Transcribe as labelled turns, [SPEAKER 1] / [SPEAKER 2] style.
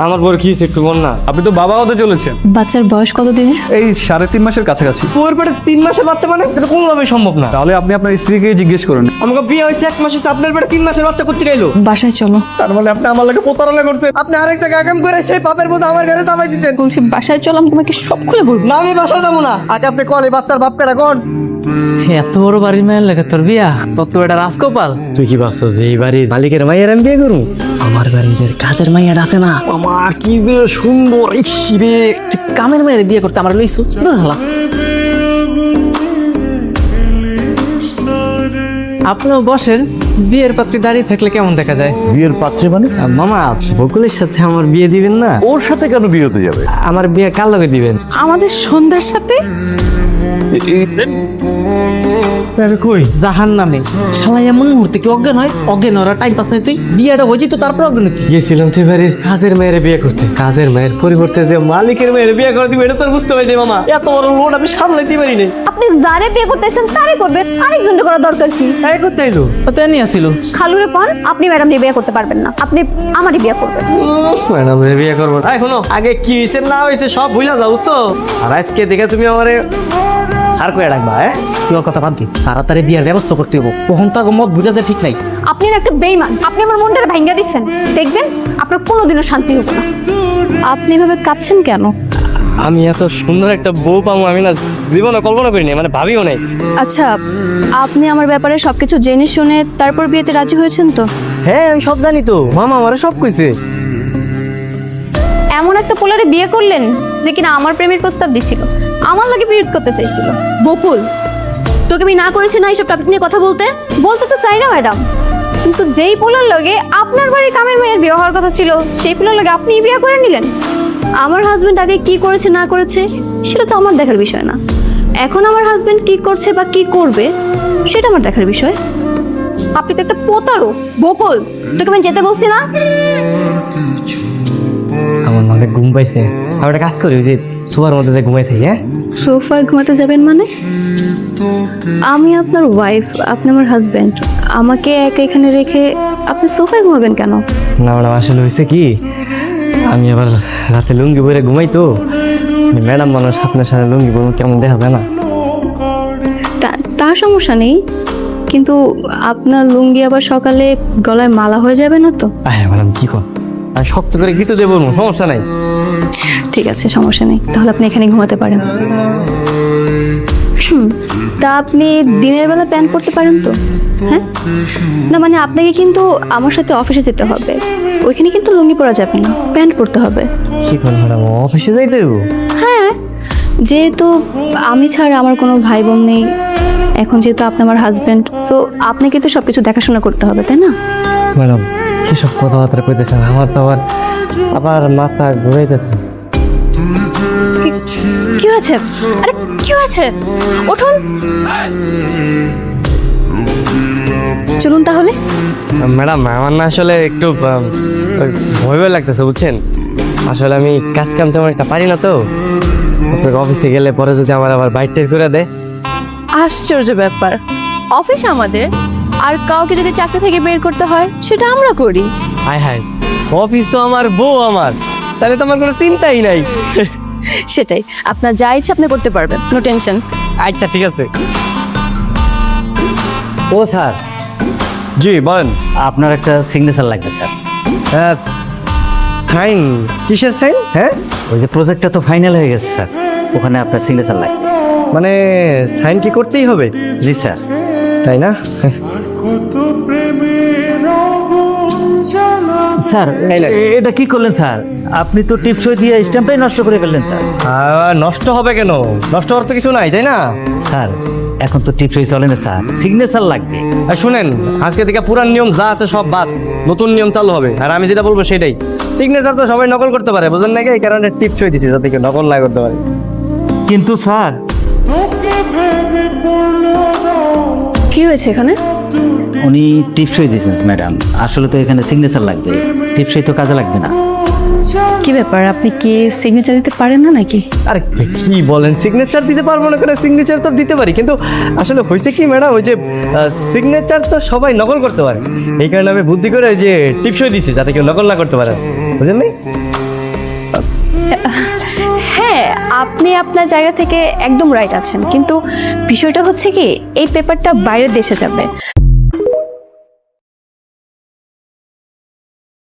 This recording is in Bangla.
[SPEAKER 1] আমার বড় কি হয়েছে একটু বল না।
[SPEAKER 2] আপনি তো বাবা হতে চলেছেন।
[SPEAKER 3] বাচ্চার বয়স কত দিনের?
[SPEAKER 2] এই 3.5 মাসের কাছাকাছি।
[SPEAKER 1] তোর পেটে 3 মাসের বাচ্চা মানে এটা কোনোভাবেই সম্ভব না।
[SPEAKER 2] তাহলে আপনি আপনার স্ত্রীকে জিজ্ঞেস করুন।
[SPEAKER 1] আমাকে বিয়ে হয়েছে 1 মাস হয়েছে, আপনার পেটে 3 মাসের বাচ্চা করতে গেলো।
[SPEAKER 3] বাসায় চলো।
[SPEAKER 1] তার মানে আপনি আমার লাগে প্রতারণা করছেন। আপনি আরেক জায়গায় আগাম করে সেই পাপের বোঝা আমার ঘরে চাপাই দিচ্ছেন।
[SPEAKER 3] বলছি বাসায় চলো, আমি তোমাকে সব খুলে বলবো।
[SPEAKER 1] না আমি বাসায় যাবো না। আগে আপনি কল এই বাচ্চার বাপ কেডা কোন?
[SPEAKER 4] এত বড় বাড়ির মায়ের লাগে তোর বিয়া? তোর তো এটা রাজকপাল।
[SPEAKER 1] তুই কি ভাবছো যে এই বাড়ির মালিকের মাইয়ের আমি বিয়ে করবো?
[SPEAKER 4] আমার বাড়ির যে কাজের মাইয়াটা আছে না, মামা কি যে সুন্দর। রে তুই কামের মায়ের বিয়ে করতে আমার লইছুস? দূর হালা। আপনিও বসেন, বিয়ের পাত্রী দাঁড়িয়ে থাকলে কেমন দেখা যায়?
[SPEAKER 5] বিয়ের পাত্রে মানে?
[SPEAKER 1] মামা বকুলের সাথে আমার বিয়ে দিবেন না?
[SPEAKER 5] ওর সাথে কেন বিয়ে হতে যাবে?
[SPEAKER 1] আমার বিয়ে কার লগে দিবেন?
[SPEAKER 3] আমাদের সন্ধ্যার সাথে
[SPEAKER 1] কই
[SPEAKER 4] জাহান নামে শালা এমন মুহূর্তে কি অজ্ঞান হয়? অজ্ঞান ওরা টাইম পাস নাই। তুই বিয়েটা হয়েছি তো তারপর অজ্ঞান কি?
[SPEAKER 1] গেছিলাম তুই বাড়ির কাজের মেয়ের বিয়ে করতে, কাজের মেয়ের পরিবর্তে যে মালিকের মেয়ের বিয়ে করে দিবে এটা তো আর বুঝতে পারিনি মামা। এত বড় লোন আমি সামলাইতে পারি নাই।
[SPEAKER 6] আপনি যারে বিয়ে করতেছেন তারে করবেন, আরেকজনকে করা দরকার কি?
[SPEAKER 1] তাই করতে এলো
[SPEAKER 4] তাই নিয়ে আসিল।
[SPEAKER 6] খালুরে পান আপনি ম্যাডাম বিয়ে করতে পারবেন না, আপনি আমারই বিয়ে করবেন।
[SPEAKER 1] ম্যাডাম বিয়ে করবো না। শোনো আগে কি হয়েছে না হয়েছে সব ভুলে যাও বুঝছো। আর আজকে দেখে তুমি আমারে আর কয়ে রাখবা।
[SPEAKER 4] তুই ওর কথা বাদ দি, তাড়াতাড়ি বিয়ের ব্যবস্থা করতে হবো। কখন তার মত বুঝাতে ঠিক নাই।
[SPEAKER 6] আপনি না একটা বেইমান, আপনি আমার মনটা ভাঙ্গা দিচ্ছেন। দেখবেন আপনার কোনোদিনও শান্তি হবে না।
[SPEAKER 3] আপনি এভাবে কাঁপছেন কেন?
[SPEAKER 1] আমি এত সুন্দর একটা বউ পাবো আমি না জীবনে কল্পনা করিনি, মানে ভাবিও নাই।
[SPEAKER 3] আচ্ছা, আপনি আমার ব্যাপারে সবকিছু জেনে শুনে তারপর বিয়েতে রাজি হয়েছেন তো?
[SPEAKER 1] হ্যাঁ আমি সব জানি তো, মামা আমারে সব কইছে।
[SPEAKER 6] এমন একটা পোলারে বিয়ে করলেন যে কিনা আমার প্রেমের প্রস্তাব দিছিল, আমার লাগে পিরিয়ড করতে চাইছিল। বকুল, তোকে আমি না করেছি না এইসব টপিক নিয়ে কথা বলতে? বলতে তো চাই না ম্যাডাম, কিন্তু যেই পোলার লগে আপনার বাড়ির কামের মেয়ের বিয়ে হওয়ার কথা ছিল সেই পোলার লগে আপনি বিয়ে করে নিলেন। আমার হাজবেন্ড আগে কি করেছে না করেছে সেটা তো আমার দেখার বিষয় না। এখন আমার হাজবেন্ড কি করছে বা কি করবে সেটা আমার দেখার বিষয়। আপনি তো একটা প্রতারক। বকুল, তোকে আমি যেতে বলছি না?
[SPEAKER 1] আমার মানে ঘুম পাইছে, আমি একটা কাজ করি ওই যে সোফার মধ্যে যে ঘুমাই থাকি। হ্যাঁ
[SPEAKER 3] সোফায় ঘুমাতে যাবেন মানে? আমি আপনার ওয়াইফ, আপনি আমার হাজবেন্ড। আমাকে একা এখানে রেখে আপনি সোফায় ঘুমাবেন কেন?
[SPEAKER 1] না ম্যাডাম আসলে হয়েছে কি, আমি আবার রাতে লুঙ্গি পরে ঘুমাই তো। ম্যাডাম মানুষ আপনার সাথে লুঙ্গি পরে কেমন দেখাবে না?
[SPEAKER 3] তার সমস্যা নেই, কিন্তু আপনার লুঙ্গি আবার সকালে গলায় মালা হয়ে যাবে না তো?
[SPEAKER 1] হ্যাঁ ম্যাডাম কি কর, আমি শক্ত করে গিতে দেবো, সমস্যা নাই।
[SPEAKER 3] ঠিক আছে, সমস্যা নেই, তাহলে আপনি এখানে ঘুমাতে পারেন। তা আপনি দিনের বেলা প্যান্ট পরতে পারেন তো? হ্যাঁ না, মানে আপনাকে কিন্তু আমার সাথে অফিসে যেতে হবে, ওইখানে কিন্তু লুঙ্গি পরা যাবে না, প্যান্ট পরতে হবে।
[SPEAKER 1] কি কর ম্যাডাম, অফিসে যাইতে দেবো?
[SPEAKER 3] হ্যাঁ, যেহেতু আমি ছাড়া আমার কোনো ভাই বোন নেই, এখন যেহেতু আপনি আমার হাজবেন্ড, সো আপনাকে তো সব কিছু দেখাশোনা করতে হবে, তাই না?
[SPEAKER 1] ম্যাডাম কি সব কথাবার্তা কইতেছেন, আমার তো আবার মাথা ঘুরাইতেছে।
[SPEAKER 3] কি হয়েছে? আরে কি হয়েছে? উঠুন, চলুন তাহলে।
[SPEAKER 1] ম্যাডাম আমার না আসলে একটু ভয় ভয় লাগতেছে বুঝছেন। আসলে আমি কাজ কাম তেমন একটা পারি না তো। আপনার অফিসে গেলে পরে যদি আমার আবার বাইট টের করে দেয়।
[SPEAKER 3] আশ্চর্য ব্যাপার, অফিস আমাদের, আর কাউকে যদি চাকরি থেকে বের করতে হয় সেটা আমরা করি।
[SPEAKER 1] হায় হায়, অফিসও আমার বউ আমার, তাহলে তো আমার কোনো চিন্তাই নাই।
[SPEAKER 3] সেটাই, আপনার যা ইচ্ছে আপনি করতে পারবেন, নো টেনশন।
[SPEAKER 1] আচ্ছা ঠিক আছে।
[SPEAKER 7] ও স্যার,
[SPEAKER 1] জি বলেন।
[SPEAKER 7] আপনার একটা সিগনেচার লাগবে স্যার।
[SPEAKER 1] সাইন? কিসের সাইন? হ্যাঁ
[SPEAKER 7] ওই যে প্রজেক্টটা তো ফাইনাল হয়ে গেছে স্যার, ওখানে আপনার সিগনেচার লাগবে।
[SPEAKER 1] মানে সাইন কি করতেই হবে?
[SPEAKER 7] জি স্যার।
[SPEAKER 1] তাই না?
[SPEAKER 7] স্যার এটা কি করলেন স্যার? আপনি তো টিপসই দিয়ে স্ট্যাম্পটাই নষ্ট করে ফেললেন স্যার।
[SPEAKER 1] নষ্ট হবে কেন? নষ্ট হওয়ার তো কিছু নাই, তাই না?
[SPEAKER 7] স্যার এখন তো টিপসই চলে না স্যার, সিগনেচার লাগবে।
[SPEAKER 1] আর শুনেন, আজকে থেকে পুরান নিয়ম যা আছে সব বাদ, নতুন নিয়ম চালু হবে। আর আমি যেটা বলবো সেটাই। সিগনেচার তো সবাই নকল করতে পারে, বুঝলেন নাকি? এই কারণে টিপসই দিছি যাতে কেউ নকল না করতে পারে।
[SPEAKER 7] কিন্তু স্যার,
[SPEAKER 3] কি হয়েছে এখানে?
[SPEAKER 7] উনি টিপসই দিয়েছেন ম্যাডাম, আসলে তো এখানে সিগনেচার লাগবে, টিপসই তো কাজে লাগবে না।
[SPEAKER 3] কি ব্যাপার, আপনি কি সিগনেচার দিতে পারেন না নাকি?
[SPEAKER 1] আরে কি বলেন, সিগনেচার দিতে পারবো না কেন? সিগনেচার তো দিতে পারি, কিন্তু আসলে হয়েছে কি ম্যাডাম, ওই যে সিগনেচার তো সবাই নকল করতে পারে, এই কারণে আমি বুদ্ধি করে ওই যে টিপসই দিছি যাতে কেউ নকল না করতে পারে, বুঝলেন?
[SPEAKER 3] হ্যাঁ, আপনি আপনার জায়গা থেকে একদম রাইট আছেন, কিন্তু বিষয়টা হচ্ছে কি, এই পেপারটা বাইরের দেশে যাবে।